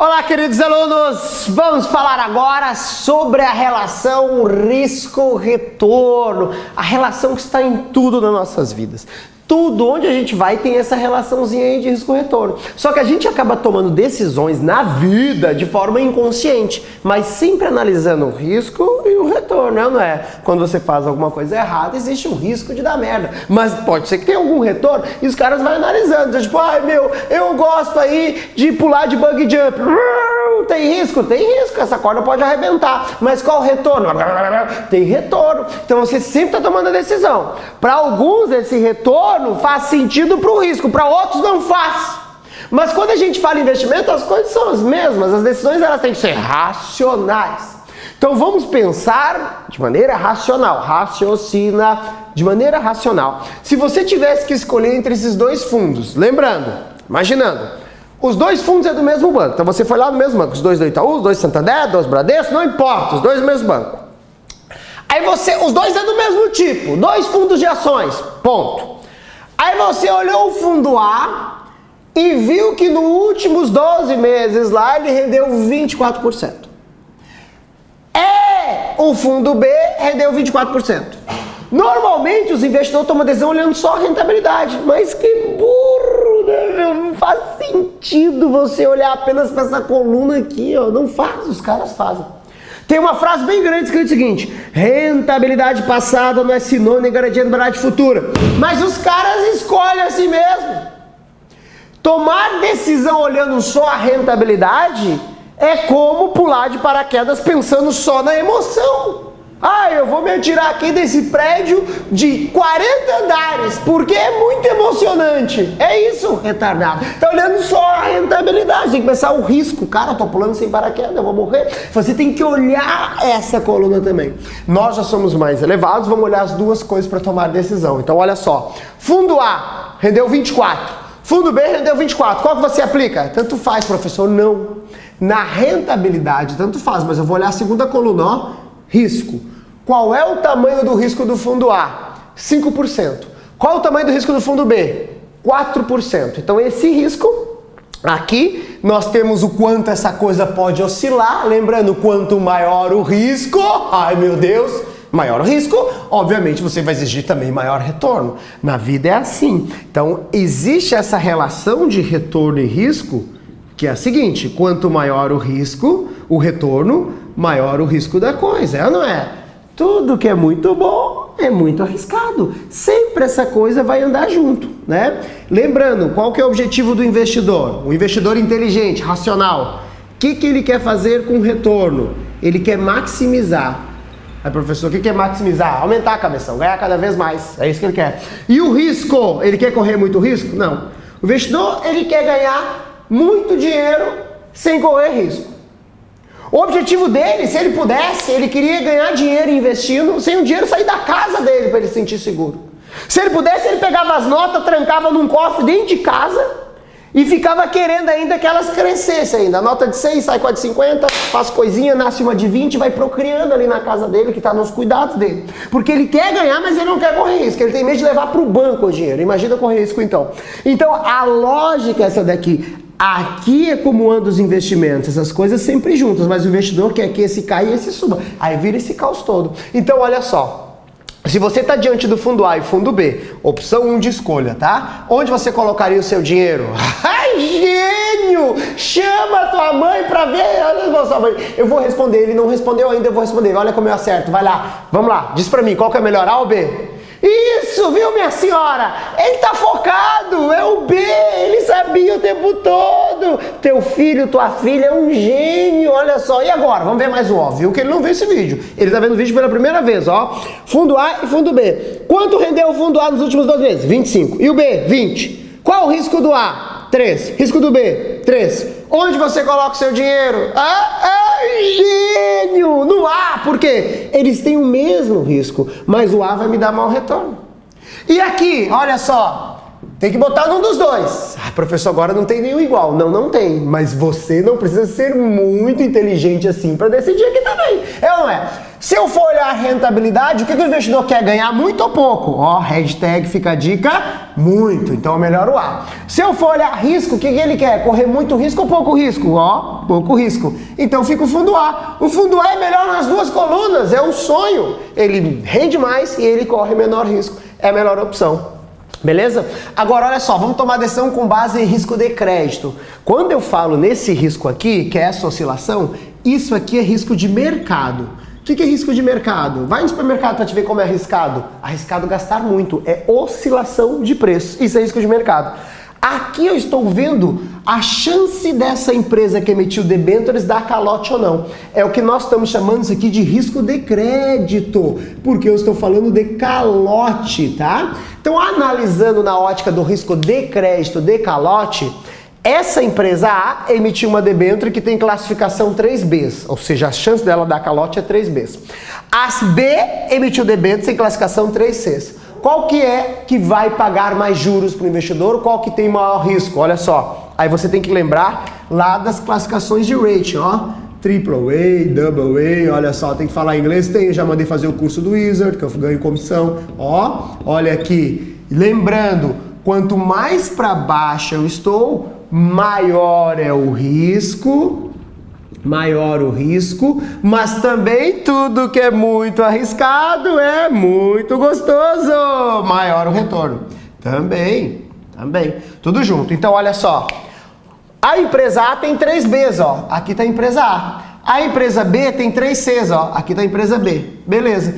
Olá, queridos alunos! Vamos falar agora sobre a relação risco-retorno, a relação que está em tudo nas nossas vidas. Tudo onde a gente vai tem essa relaçãozinha aí de risco-retorno. Só que a gente acaba tomando decisões na vida de forma inconsciente, mas sempre analisando o risco e o retorno, não é? Quando você faz alguma coisa errada, existe um risco de dar merda. Mas pode ser que tenha algum retorno e os caras vão analisando. Tipo, ai meu, eu gosto aí de pular de bungee jump. Tem risco? Tem risco. Essa corda pode arrebentar. Mas qual o retorno? Tem retorno. Então você sempre está tomando a decisão. Para alguns, esse retorno faz sentido para o risco, para outros não faz. Mas quando a gente fala em investimento, as coisas são as mesmas, as decisões elas têm que ser racionais. Então vamos pensar de maneira racional, raciocina de maneira racional. Se você tivesse que escolher entre esses dois fundos, lembrando, imaginando, os dois fundos é do mesmo banco, então você foi lá no mesmo banco, os dois do Itaú, os dois do Santander, os dois do Bradesco, não importa, os dois do mesmo banco. Aí os dois é do mesmo tipo, dois fundos de ações, ponto. Aí você olhou o fundo A e viu que nos últimos 12 meses lá ele rendeu 24%. O fundo B rendeu 24%. Normalmente os investidores tomam decisão olhando só a rentabilidade, mas que burro, né? Não faz sentido você olhar apenas para essa coluna aqui, ó. Não faz, os caras fazem. Tem uma frase bem grande escrita o seguinte: rentabilidade passada não é sinônimo de garantia de rentabilidade futura. Mas os caras escolhem assim mesmo. Tomar decisão olhando só a rentabilidade é como pular de paraquedas pensando só na emoção. Ah, eu vou me atirar aqui desse prédio de 40 andares, porque é muito emocionante. É isso, retardado. Tá olhando só a rentabilidade, tem que pensar o risco. Cara, eu tô pulando sem paraquedas, eu vou morrer. Você tem que olhar essa coluna também. Nós já somos mais elevados, vamos olhar as duas coisas para tomar decisão. Então olha só, fundo A rendeu 24, fundo B rendeu 24. Qual que você aplica? Tanto faz, professor, não. Na rentabilidade, tanto faz, mas eu vou olhar a segunda coluna, ó. Risco. Qual é o tamanho do risco do fundo A? 5%. Qual é o tamanho do risco do fundo B? 4%. Então esse risco, aqui nós temos o quanto essa coisa pode oscilar. Lembrando, quanto maior o risco, ai meu Deus, maior o risco, obviamente você vai exigir também maior retorno. Na vida é assim. Então existe essa relação de retorno e risco, que é a seguinte: quanto maior o risco, o retorno, maior o risco da coisa, é ou não é? Tudo que é muito bom é muito arriscado. Sempre essa coisa vai andar junto, né? Lembrando, qual que é o objetivo do investidor? O investidor inteligente, racional. O que ele quer fazer com o retorno? Ele quer maximizar. Aí, professor, o que é maximizar? Aumentar a cabeção, ganhar cada vez mais. É isso que ele quer. E o risco? Ele quer correr muito risco? Não. O investidor, ele quer ganhar muito dinheiro sem correr risco. O objetivo dele, se ele pudesse, ele queria ganhar dinheiro investindo, sem o dinheiro sair da casa dele para ele se sentir seguro. Se ele pudesse, ele pegava as notas, trancava num cofre dentro de casa e ficava querendo ainda que elas crescessem ainda. A nota de 100 sai com a de 50, faz coisinha, nasce uma de 20, vai procriando ali na casa dele, que está nos cuidados dele. Porque ele quer ganhar, mas ele não quer correr risco, ele tem medo de levar para o banco o dinheiro. Imagina correr risco então. Então a lógica é essa daqui. Aqui é como andam os investimentos, essas coisas sempre juntas, mas o investidor quer que esse caia e esse suba. Aí vira esse caos todo. Então olha só, se você está diante do fundo A e fundo B, opção 1 de escolha, tá? Onde você colocaria o seu dinheiro? Ai, gênio! Chama a tua mãe pra ver. Olha só, mãe. Eu vou responder, ele não respondeu ainda, eu vou responder. Olha como eu acerto, vai lá. Vamos lá, diz pra mim, qual que é melhor, A ou B? Isso, viu, minha senhora? Ele tá focado, é o B, ele sabia o tempo todo. Teu filho, tua filha é um gênio, olha só. E agora? Vamos ver mais o óbvio, que ele não viu esse vídeo. Ele tá vendo o vídeo pela primeira vez, ó. Fundo A e fundo B. Quanto rendeu o fundo A nos últimos 12 meses? 25. E o B? 20. Qual o risco do A? 3. Risco do B? 3. Onde você coloca o seu dinheiro? Gênio! No A, por quê? Eles têm o mesmo risco, mas o A vai me dar mau retorno. E aqui, olha só, tem que botar num dos dois. Ah, professor, agora não tem nenhum igual. Não, não tem, mas você não precisa ser muito inteligente assim para decidir aqui também. É ou não é? Se eu for olhar a rentabilidade, o que o investidor quer ganhar? Muito ou pouco? Ó, hashtag fica a dica, muito. Então é melhor o A. Se eu for olhar risco, o que ele quer? Correr muito risco ou pouco risco? Ó, pouco risco. Então fica o fundo A. O fundo A é melhor nas duas colunas, é um sonho. Ele rende mais e ele corre menor risco. É a melhor opção. Beleza? Agora, olha só, vamos tomar decisão com base em risco de crédito. Quando eu falo nesse risco aqui, que é essa oscilação, isso aqui é risco de mercado. O que é risco de mercado? Vai no supermercado para te ver como é arriscado. Arriscado gastar muito. É oscilação de preço. Isso é risco de mercado. Aqui eu estou vendo a chance dessa empresa que emitiu debêntures dar calote ou não. É o que nós estamos chamando isso aqui de risco de crédito, porque eu estou falando de calote, tá? Então, analisando na ótica do risco de crédito de calote, essa empresa A emitiu uma debênture que tem classificação 3Bs, ou seja, a chance dela dar calote é 3Bs. A B emitiu debêntures em classificação 3Cs. Qual que é que vai pagar mais juros para o investidor? Qual que tem maior risco? Olha só, aí você tem que lembrar lá das classificações de rating, ó. AAA, AA, olha só, tem que falar inglês, eu já mandei fazer o curso do Wizard, que eu ganho comissão, ó, olha aqui. Lembrando, quanto mais para baixo eu estou, maior é o risco, mas também tudo que é muito arriscado é muito gostoso, maior o retorno. Também, tudo junto. Então, olha só, a empresa A tem 3Bs, ó, aqui tá a empresa A. A empresa B tem 3Cs, ó, aqui tá a empresa B, beleza.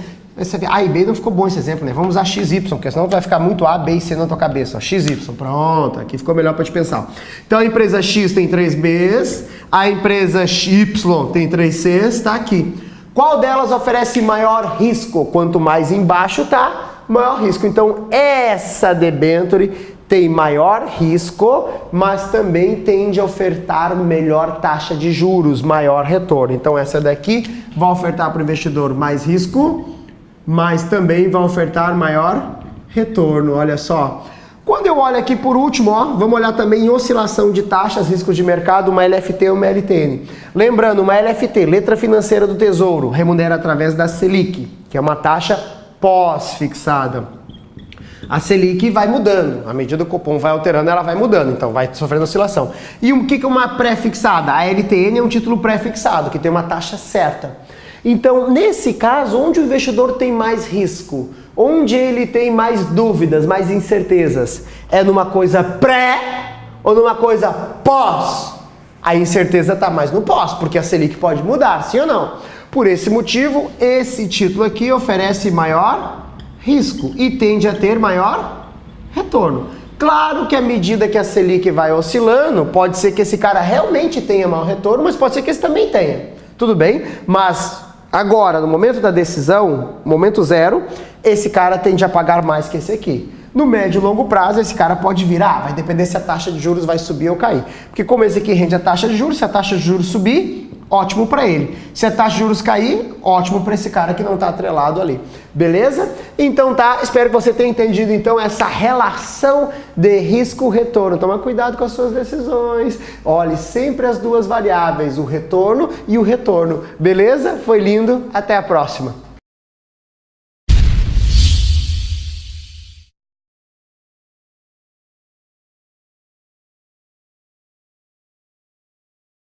A e B não ficou bom esse exemplo, né? Vamos usar XY, porque senão vai ficar muito A, B e C na tua cabeça. Ó. XY, pronto, aqui ficou melhor para te pensar. Então a empresa X tem 3Bs, a empresa Y tem 3Cs, tá aqui. Qual delas oferece maior risco? Quanto mais embaixo tá, maior risco. Então essa debênture tem maior risco, mas também tende a ofertar melhor taxa de juros, maior retorno. Então essa daqui vai ofertar para o investidor mais risco, mas também vai ofertar maior retorno, olha só. Quando eu olho aqui por último, ó, vamos olhar também em oscilação de taxas, riscos de mercado, uma LFT e uma LTN. Lembrando, uma LFT, letra financeira do Tesouro, remunera através da Selic, que é uma taxa pós-fixada. A Selic vai mudando, à medida que o cupom vai alterando, ela vai mudando, então vai sofrendo oscilação. E o que é uma pré-fixada? A LTN é um título pré-fixado, que tem uma taxa certa. Então, nesse caso, onde o investidor tem mais risco, onde ele tem mais dúvidas, mais incertezas, é numa coisa pré ou numa coisa pós? A incerteza está mais no pós, porque a Selic pode mudar, sim ou não? Por esse motivo, esse título aqui oferece maior risco e tende a ter maior retorno. Claro que à medida que a Selic vai oscilando, pode ser que esse cara realmente tenha maior retorno, mas pode ser que esse também tenha. Tudo bem? Mas agora, no momento da decisão, momento zero, esse cara tende a pagar mais que esse aqui. No médio e longo prazo, esse cara pode virar, vai depender se a taxa de juros vai subir ou cair. Porque como esse aqui rende a taxa de juros, se a taxa de juros subir, ótimo para ele. Se a taxa de juros cair, ótimo para esse cara que não está atrelado ali. Beleza? Então tá, espero que você tenha entendido então essa relação de risco-retorno. Toma cuidado com as suas decisões. Olhe sempre as duas variáveis, o retorno e o retorno. Beleza? Foi lindo. Até a próxima.